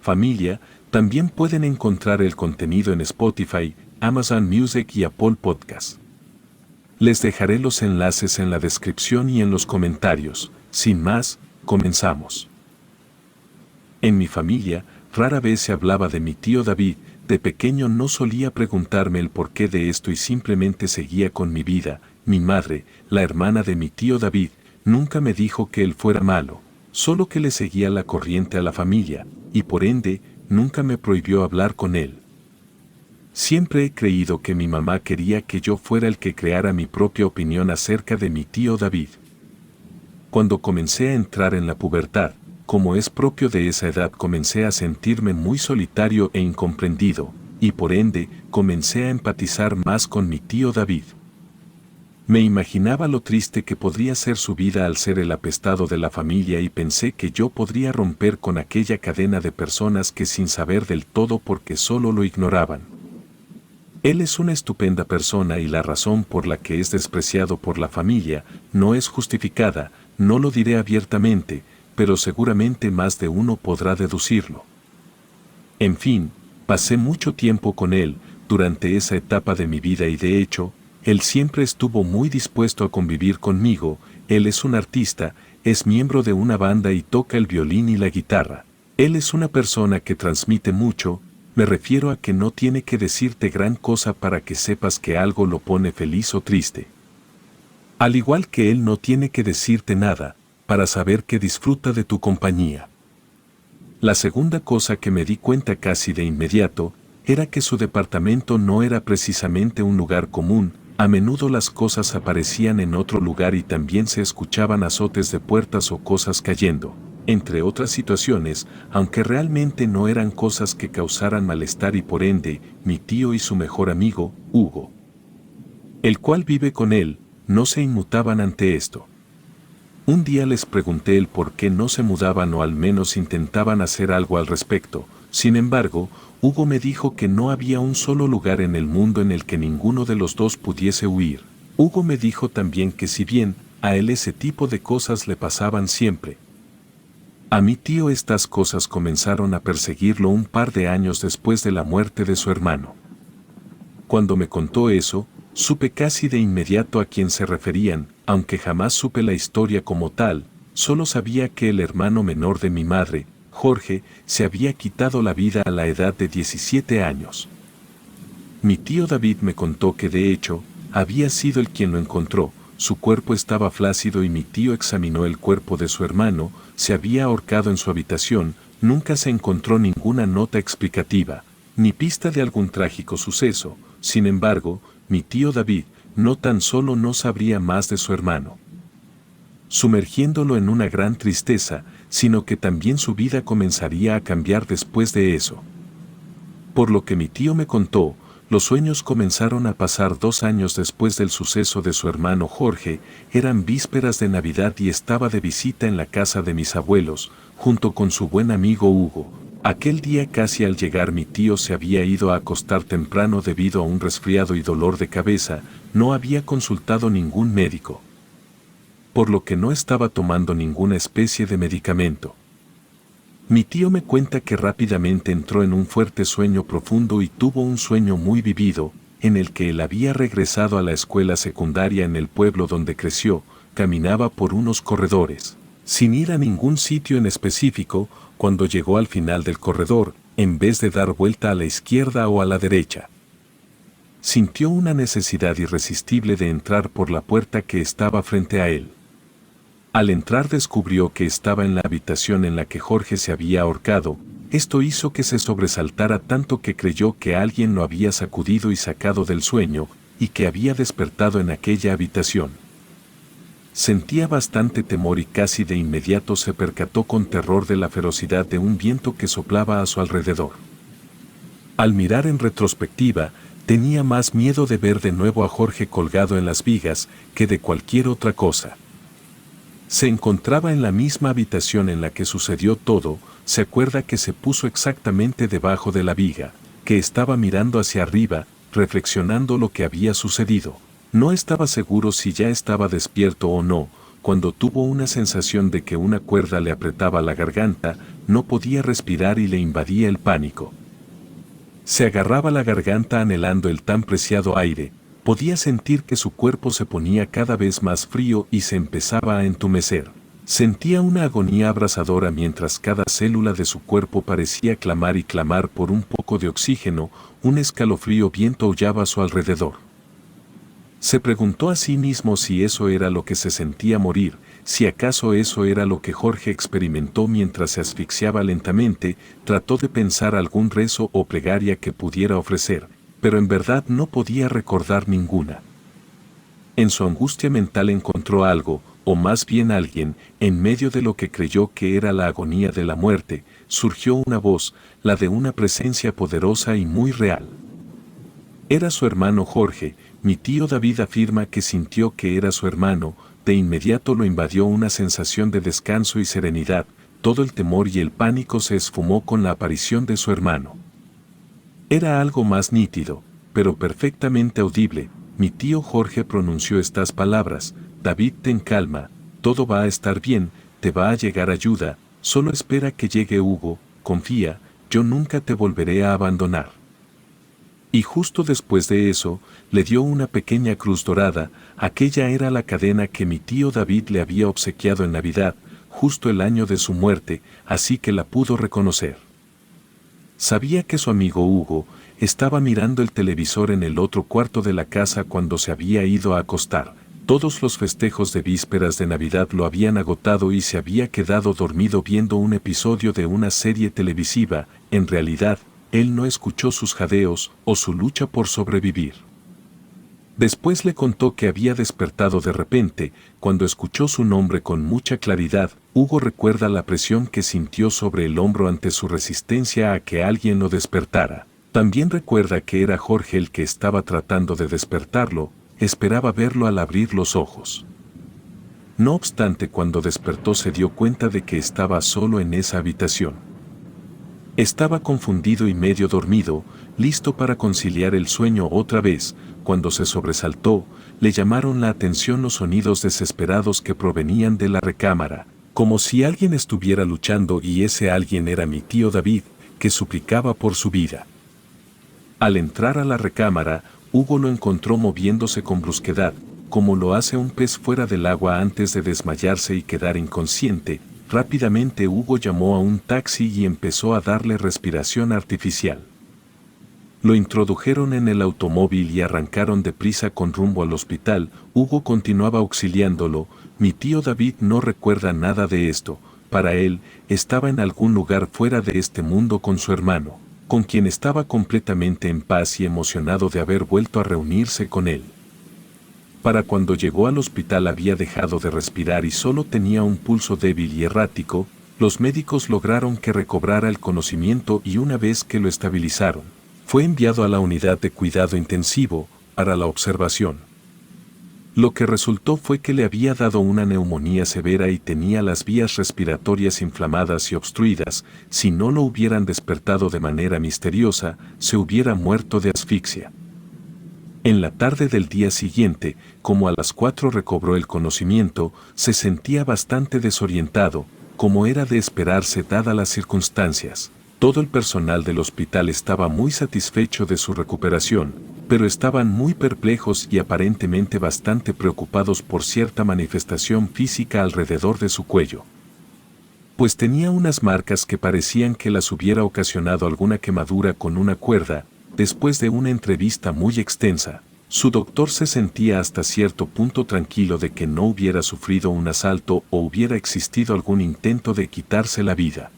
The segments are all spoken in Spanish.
Familia, también pueden encontrar el contenido en Spotify, Amazon Music y Apple Podcasts. Les dejaré los enlaces en la descripción y en los comentarios. Sin más, comenzamos. En mi familia, rara vez se hablaba de mi tío David. De pequeño no solía preguntarme el porqué de esto y simplemente seguía con mi vida. Mi madre, la hermana de mi tío David, nunca me dijo que él fuera malo, solo que le seguía la corriente a la familia, y por ende, nunca me prohibió hablar con él. Siempre he creído que mi mamá quería que yo fuera el que creara mi propia opinión acerca de mi tío David. Cuando comencé a entrar en la pubertad, como es propio de esa edad, comencé a sentirme muy solitario e incomprendido, y por ende, comencé a empatizar más con mi tío David. Me imaginaba lo triste que podría ser su vida al ser el apestado de la familia y pensé que yo podría romper con aquella cadena de personas que sin saber del todo porque solo lo ignoraban. Él es una estupenda persona y la razón por la que es despreciado por la familia no es justificada, no lo diré abiertamente, pero seguramente más de uno podrá deducirlo. En fin, pasé mucho tiempo con él durante esa etapa de mi vida y de hecho, él siempre estuvo muy dispuesto a convivir conmigo. Él es un artista, es miembro de una banda y toca el violín y la guitarra. Él es una persona que transmite mucho, me refiero a que no tiene que decirte gran cosa para que sepas que algo lo pone feliz o triste. Al igual que él no tiene que decirte nada, para saber que disfruta de tu compañía. La segunda cosa que me di cuenta casi de inmediato, era que su departamento no era precisamente un lugar común. A menudo las cosas aparecían en otro lugar y también se escuchaban azotes de puertas o cosas cayendo, entre otras situaciones, aunque realmente no eran cosas que causaran malestar y por ende, mi tío y su mejor amigo, Hugo, el cual vive con él, no se inmutaban ante esto. Un día les pregunté el por qué no se mudaban o al menos intentaban hacer algo al respecto. Sin embargo, Hugo me dijo que no había un solo lugar en el mundo en el que ninguno de los dos pudiese huir. Hugo me dijo también que si bien a él ese tipo de cosas le pasaban siempre, a mi tío estas cosas comenzaron a perseguirlo un par de años después de la muerte de su hermano. Cuando me contó eso, supe casi de inmediato a quién se referían, aunque jamás supe la historia como tal, solo sabía que el hermano menor de mi madre, Jorge, se había quitado la vida a la edad de 17 años. Mi tío David me contó que de hecho, había sido el quien lo encontró, su cuerpo estaba flácido y mi tío examinó el cuerpo de su hermano, se había ahorcado en su habitación, nunca se encontró ninguna nota explicativa, ni pista de algún trágico suceso. Sin embargo, mi tío David no tan solo no sabría más de su hermano, sumergiéndolo en una gran tristeza, sino que también su vida comenzaría a cambiar después de eso. Por lo que mi tío me contó, los sueños comenzaron a pasar 2 años después del suceso de su hermano Jorge, eran vísperas de Navidad y estaba de visita en la casa de mis abuelos, junto con su buen amigo Hugo. Aquel día casi al llegar mi tío se había ido a acostar temprano debido a un resfriado y dolor de cabeza, no había consultado ningún médico, por lo que no estaba tomando ninguna especie de medicamento. Mi tío me cuenta que rápidamente entró en un fuerte sueño profundo y tuvo un sueño muy vivido, en el que él había regresado a la escuela secundaria en el pueblo donde creció, caminaba por unos corredores, sin ir a ningún sitio en específico. Cuando llegó al final del corredor, en vez de dar vuelta a la izquierda o a la derecha, sintió una necesidad irresistible de entrar por la puerta que estaba frente a él. Al entrar descubrió que estaba en la habitación en la que Jorge se había ahorcado. Esto hizo que se sobresaltara tanto que creyó que alguien lo había sacudido y sacado del sueño, y que había despertado en aquella habitación. Sentía bastante temor y casi de inmediato se percató con terror de la ferocidad de un viento que soplaba a su alrededor. Al mirar en retrospectiva, tenía más miedo de ver de nuevo a Jorge colgado en las vigas que de cualquier otra cosa. Se encontraba en la misma habitación en la que sucedió todo. Se acuerda que se puso exactamente debajo de la viga, que estaba mirando hacia arriba, reflexionando lo que había sucedido. No estaba seguro si ya estaba despierto o no, cuando tuvo una sensación de que una cuerda le apretaba la garganta, no podía respirar y le invadía el pánico. Se agarraba la garganta anhelando el tan preciado aire, podía sentir que su cuerpo se ponía cada vez más frío y se empezaba a entumecer. Sentía una agonía abrasadora mientras cada célula de su cuerpo parecía clamar y clamar por un poco de oxígeno, un escalofrío viento aullaba a su alrededor. Se preguntó a sí mismo si eso era lo que se sentía morir, si acaso eso era lo que Jorge experimentó mientras se asfixiaba lentamente, trató de pensar algún rezo o plegaria que pudiera ofrecer, pero en verdad no podía recordar ninguna. En su angustia mental encontró algo, o más bien alguien, en medio de lo que creyó que era la agonía de la muerte, surgió una voz, la de una presencia poderosa y muy real. Era su hermano Jorge. Mi tío David afirma que sintió que era su hermano, de inmediato lo invadió una sensación de descanso y serenidad, todo el temor y el pánico se esfumó con la aparición de su hermano. Era algo más nítido, pero perfectamente audible. Mi tío Jorge pronunció estas palabras: David, ten calma, todo va a estar bien, te va a llegar ayuda, solo espera que llegue Hugo, confía, yo nunca te volveré a abandonar. Y justo después de eso, le dio una pequeña cruz dorada, aquella era la cadena que mi tío David le había obsequiado en Navidad, justo el año de su muerte, así que la pudo reconocer. Sabía que su amigo Hugo estaba mirando el televisor en el otro cuarto de la casa cuando se había ido a acostar. Todos los festejos de vísperas de Navidad lo habían agotado y se había quedado dormido viendo un episodio de una serie televisiva. En realidad, él no escuchó sus jadeos o su lucha por sobrevivir. Después le contó que había despertado de repente, cuando escuchó su nombre con mucha claridad. Hugo recuerda la presión que sintió sobre el hombro ante su resistencia a que alguien lo despertara. También recuerda que era Jorge el que estaba tratando de despertarlo, esperaba verlo al abrir los ojos. No obstante, cuando despertó se dio cuenta de que estaba solo en esa habitación. Estaba confundido y medio dormido, listo para conciliar el sueño otra vez. Cuando se sobresaltó, le llamaron la atención los sonidos desesperados que provenían de la recámara, como si alguien estuviera luchando, y ese alguien era mi tío David, que suplicaba por su vida. Al entrar a la recámara, Hugo lo encontró moviéndose con brusquedad, como lo hace un pez fuera del agua antes de desmayarse y quedar inconsciente. Rápidamente Hugo llamó a un taxi y empezó a darle respiración artificial. Lo introdujeron en el automóvil y arrancaron deprisa con rumbo al hospital. Hugo continuaba auxiliándolo. Mi tío David no recuerda nada de esto. Para él, estaba en algún lugar fuera de este mundo con su hermano, con quien estaba completamente en paz y emocionado de haber vuelto a reunirse con él. Para cuando llegó al hospital había dejado de respirar y solo tenía un pulso débil y errático. Los médicos lograron que recobrara el conocimiento y una vez que lo estabilizaron, fue enviado a la unidad de cuidado intensivo para la observación. Lo que resultó fue que le había dado una neumonía severa y tenía las vías respiratorias inflamadas y obstruidas. Si no lo hubieran despertado de manera misteriosa, se hubiera muerto de asfixia. En la tarde del día siguiente, como a las 4 recobró el conocimiento, se sentía bastante desorientado, como era de esperarse dadas las circunstancias. Todo el personal del hospital estaba muy satisfecho de su recuperación, pero estaban muy perplejos y aparentemente bastante preocupados por cierta manifestación física alrededor de su cuello. Pues tenía unas marcas que parecían que las hubiera ocasionado alguna quemadura con una cuerda. Después de una entrevista muy extensa, su doctor se sentía hasta cierto punto tranquilo de que no hubiera sufrido un asalto o hubiera existido algún intento de quitarse la vida.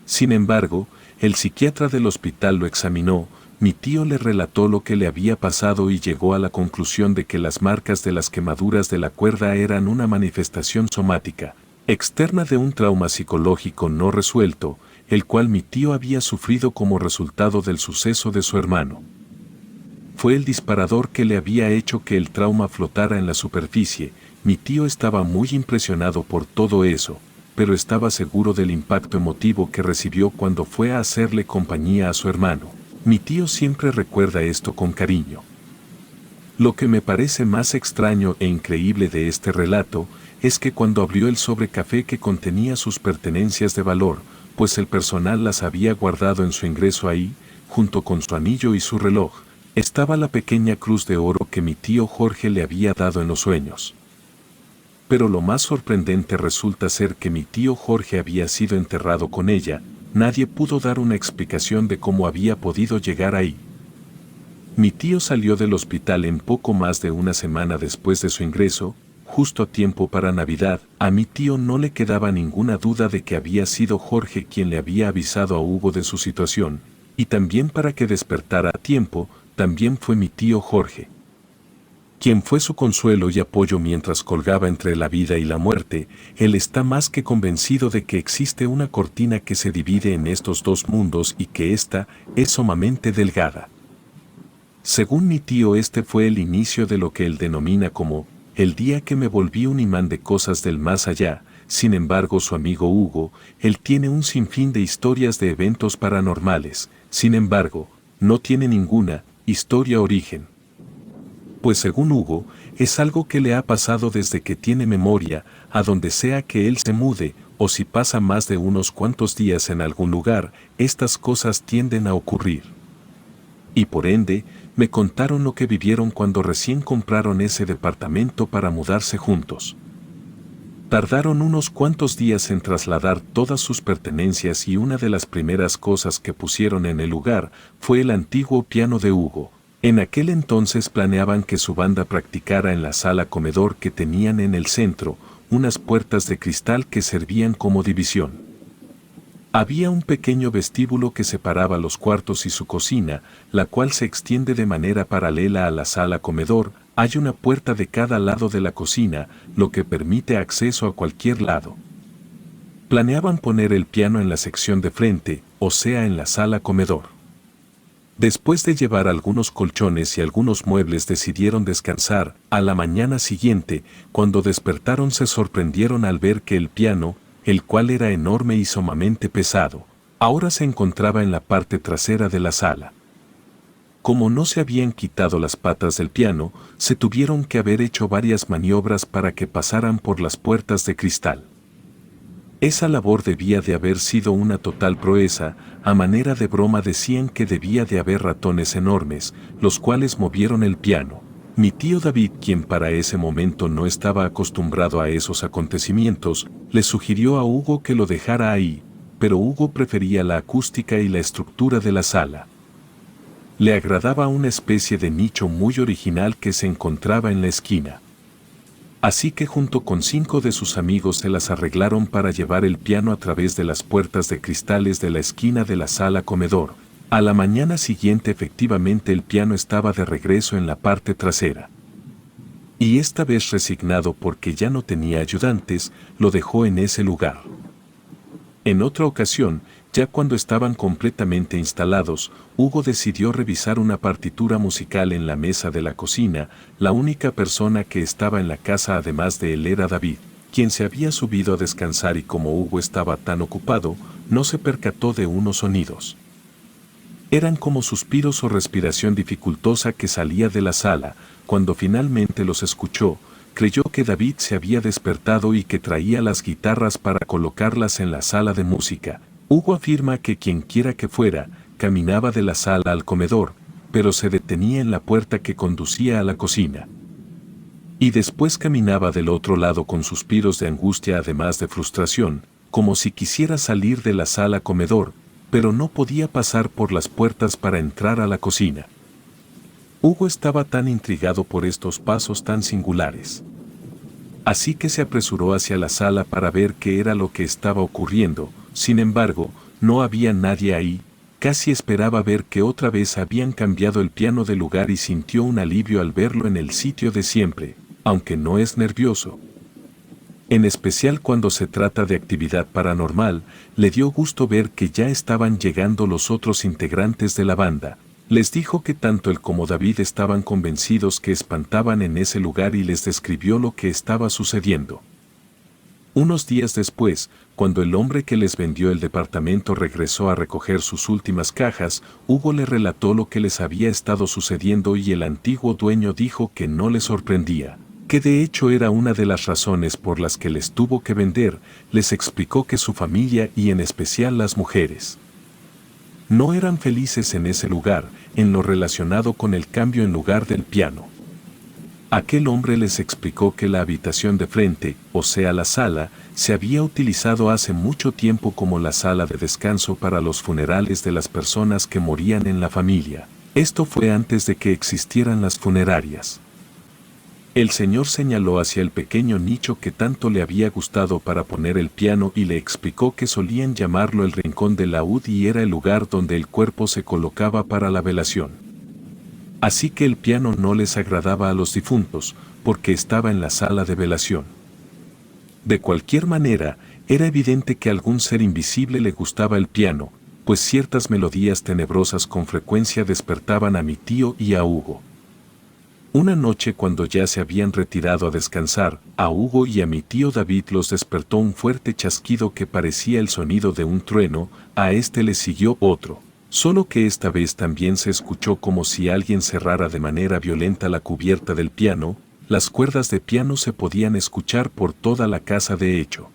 Sin embargo, el psiquiatra del hospital lo examinó. Mi tío le relató lo que le había pasado y llegó a la conclusión de que las marcas de las quemaduras de la cuerda eran una manifestación somática, externa de un trauma psicológico no resuelto, el cual mi tío había sufrido como resultado del suceso de su hermano. Fue el disparador que le había hecho que el trauma flotara en la superficie. Mi tío estaba muy impresionado por todo eso, pero estaba seguro del impacto emotivo que recibió cuando fue a hacerle compañía a su hermano. Mi tío siempre recuerda esto con cariño. Lo que me parece más extraño e increíble de este relato es que cuando abrió el sobre café que contenía sus pertenencias de valor, pues el personal las había guardado en su ingreso ahí, junto con su anillo y su reloj, estaba la pequeña cruz de oro que mi tío Jorge le había dado en los sueños. Pero lo más sorprendente resulta ser que mi tío Jorge había sido enterrado con ella. Nadie pudo dar una explicación de cómo había podido llegar ahí. Mi tío salió del hospital en poco más de una semana después de su ingreso, justo a tiempo para Navidad. A mi tío no le quedaba ninguna duda de que había sido Jorge quien le había avisado a Hugo de su situación, y también para que despertara a tiempo, también fue mi tío Jorge, quien fue su consuelo y apoyo mientras colgaba entre la vida y la muerte. Él está más que convencido de que existe una cortina que se divide en estos dos mundos y que ésta es sumamente delgada. Según mi tío, este fue el inicio de lo que él denomina como el día que me volví un imán de cosas del más allá. Sin embargo, su amigo Hugo, él tiene un sinfín de historias de eventos paranormales. Sin embargo, no tiene ninguna historia origen. Pues según Hugo, es algo que le ha pasado desde que tiene memoria, a donde sea que él se mude, o si pasa más de unos cuantos días en algún lugar, estas cosas tienden a ocurrir. Y por ende, me contaron lo que vivieron cuando recién compraron ese departamento para mudarse juntos. Tardaron unos cuantos días en trasladar todas sus pertenencias y una de las primeras cosas que pusieron en el lugar fue el antiguo piano de Hugo. En aquel entonces planeaban que su banda practicara en la sala comedor que tenían en el centro, unas puertas de cristal que servían como división. Había un pequeño vestíbulo que separaba los cuartos y su cocina, la cual se extiende de manera paralela a la sala comedor. Hay una puerta de cada lado de la cocina, lo que permite acceso a cualquier lado. Planeaban poner el piano en la sección de frente, o sea en la sala comedor. Después de llevar algunos colchones y algunos muebles decidieron descansar. A la mañana siguiente, cuando despertaron se sorprendieron al ver que el piano, el cual era enorme y sumamente pesado, ahora se encontraba en la parte trasera de la sala. Como no se habían quitado las patas del piano, se tuvieron que haber hecho varias maniobras para que pasaran por las puertas de cristal. Esa labor debía de haber sido una total proeza. A manera de broma decían que debía de haber ratones enormes, los cuales movieron el piano. Mi tío David, quien para ese momento no estaba acostumbrado a esos acontecimientos, le sugirió a Hugo que lo dejara ahí, pero Hugo prefería la acústica y la estructura de la sala. Le agradaba una especie de nicho muy original que se encontraba en la esquina. Así que junto con 5 de sus amigos se las arreglaron para llevar el piano a través de las puertas de cristales de la esquina de la sala comedor. A la mañana siguiente efectivamente el piano estaba de regreso en la parte trasera. Y esta vez resignado porque ya no tenía ayudantes, lo dejó en ese lugar. En otra ocasión, ya cuando estaban completamente instalados, Hugo decidió revisar una partitura musical en la mesa de la cocina. La única persona que estaba en la casa además de él era David, quien se había subido a descansar y como Hugo estaba tan ocupado, no se percató de unos sonidos. Eran como suspiros o respiración dificultosa que salía de la sala. Cuando finalmente los escuchó, creyó que David se había despertado y que traía las guitarras para colocarlas en la sala de música. Hugo afirma que quienquiera que fuera, caminaba de la sala al comedor, pero se detenía en la puerta que conducía a la cocina. Y después caminaba del otro lado con suspiros de angustia además de frustración, como si quisiera salir de la sala comedor, pero no podía pasar por las puertas para entrar a la cocina. Hugo estaba tan intrigado por estos pasos tan singulares. Así que se apresuró hacia la sala para ver qué era lo que estaba ocurriendo. Sin embargo, no había nadie ahí. Casi esperaba ver que otra vez habían cambiado el piano de lugar y sintió un alivio al verlo en el sitio de siempre, aunque no es nervioso. En especial cuando se trata de actividad paranormal, le dio gusto ver que ya estaban llegando los otros integrantes de la banda. Les dijo que tanto él como David estaban convencidos que espantaban en ese lugar y les describió lo que estaba sucediendo. Unos días después, cuando el hombre que les vendió el departamento regresó a recoger sus últimas cajas, Hugo le relató lo que les había estado sucediendo y el antiguo dueño dijo que no le sorprendía. que de hecho era una de las razones por las que les tuvo que vender, les explicó que su familia y en especial las mujeres no eran felices en ese lugar, en lo relacionado con el cambio en lugar del piano. Aquel hombre les explicó que la habitación de frente, o sea la sala, se había utilizado hace mucho tiempo como la sala de descanso para los funerales de las personas que morían en la familia. Esto fue antes de que existieran las funerarias. El señor señaló hacia el pequeño nicho que tanto le había gustado para poner el piano y le explicó que solían llamarlo el rincón del laúd y era el lugar donde el cuerpo se colocaba para la velación. Así que el piano no les agradaba a los difuntos, porque estaba en la sala de velación. De cualquier manera, era evidente que a algún ser invisible le gustaba el piano, pues ciertas melodías tenebrosas con frecuencia despertaban a mi tío y a Hugo. Una noche cuando ya se habían retirado a descansar, a Hugo y a mi tío David los despertó un fuerte chasquido que parecía el sonido de un trueno, a este le siguió otro. Solo que esta vez también se escuchó como si alguien cerrara de manera violenta la cubierta del piano, las cuerdas de piano se podían escuchar por toda la casa de hecho.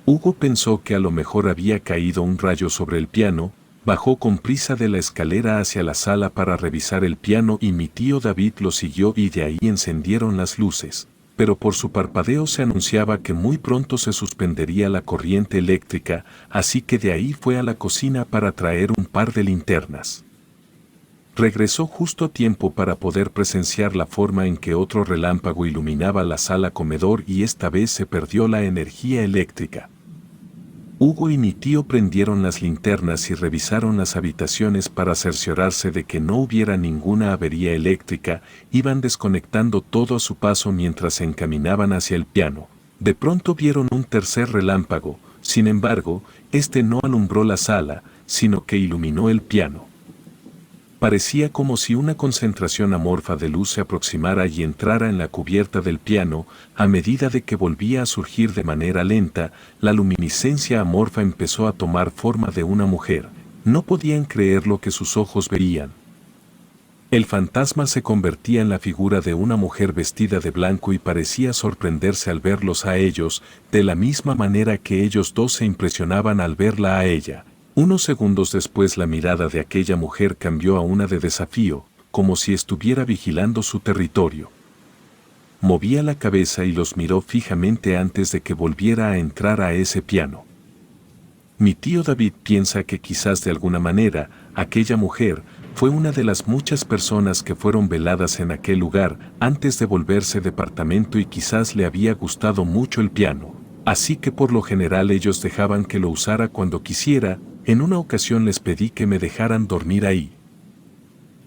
Hugo pensó que a lo mejor había caído un rayo sobre el piano, bajó con prisa de la escalera hacia la sala para revisar el piano y mi tío David lo siguió y de ahí encendieron las luces, pero por su parpadeo se anunciaba que muy pronto se suspendería la corriente eléctrica, así que de ahí fue a la cocina para traer un par de linternas. Regresó justo a tiempo para poder presenciar la forma en que otro relámpago iluminaba la sala comedor y esta vez se perdió la energía eléctrica. Hugo y mi tío prendieron las linternas y revisaron las habitaciones para cerciorarse de que no hubiera ninguna avería eléctrica, iban desconectando todo a su paso mientras se encaminaban hacia el piano. De pronto vieron un tercer relámpago, sin embargo, este no alumbró la sala, sino que iluminó el piano. Parecía como si una concentración amorfa de luz se aproximara y entrara en la cubierta del piano, a medida de que volvía a surgir de manera lenta, la luminiscencia amorfa empezó a tomar forma de una mujer. No podían creer lo que sus ojos veían. El fantasma se convertía en la figura de una mujer vestida de blanco y parecía sorprenderse al verlos a ellos, de la misma manera que ellos dos se impresionaban al verla a ella. Unos segundos después la mirada de aquella mujer cambió a una de desafío, como si estuviera vigilando su territorio. Movía la cabeza y los miró fijamente antes de que volviera a entrar a ese piano. Mi tío David piensa que quizás de alguna manera, aquella mujer fue una de las muchas personas que fueron veladas en aquel lugar antes de volverse departamento y quizás le había gustado mucho el piano. Así que por lo general ellos dejaban que lo usara cuando quisiera. En una ocasión les pedí que me dejaran dormir ahí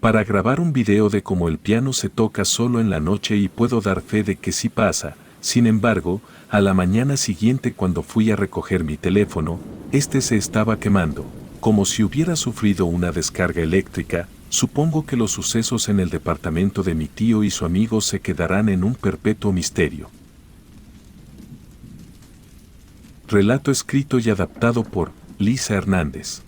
para grabar un video de cómo el piano se toca solo en la noche y puedo dar fe de que sí pasa. Sin embargo, a la mañana siguiente cuando fui a recoger mi teléfono, este se estaba quemando, como si hubiera sufrido una descarga eléctrica. Supongo que los sucesos en el departamento de mi tío y su amigo se quedarán en un perpetuo misterio. Relato escrito y adaptado por Lisa Hernández.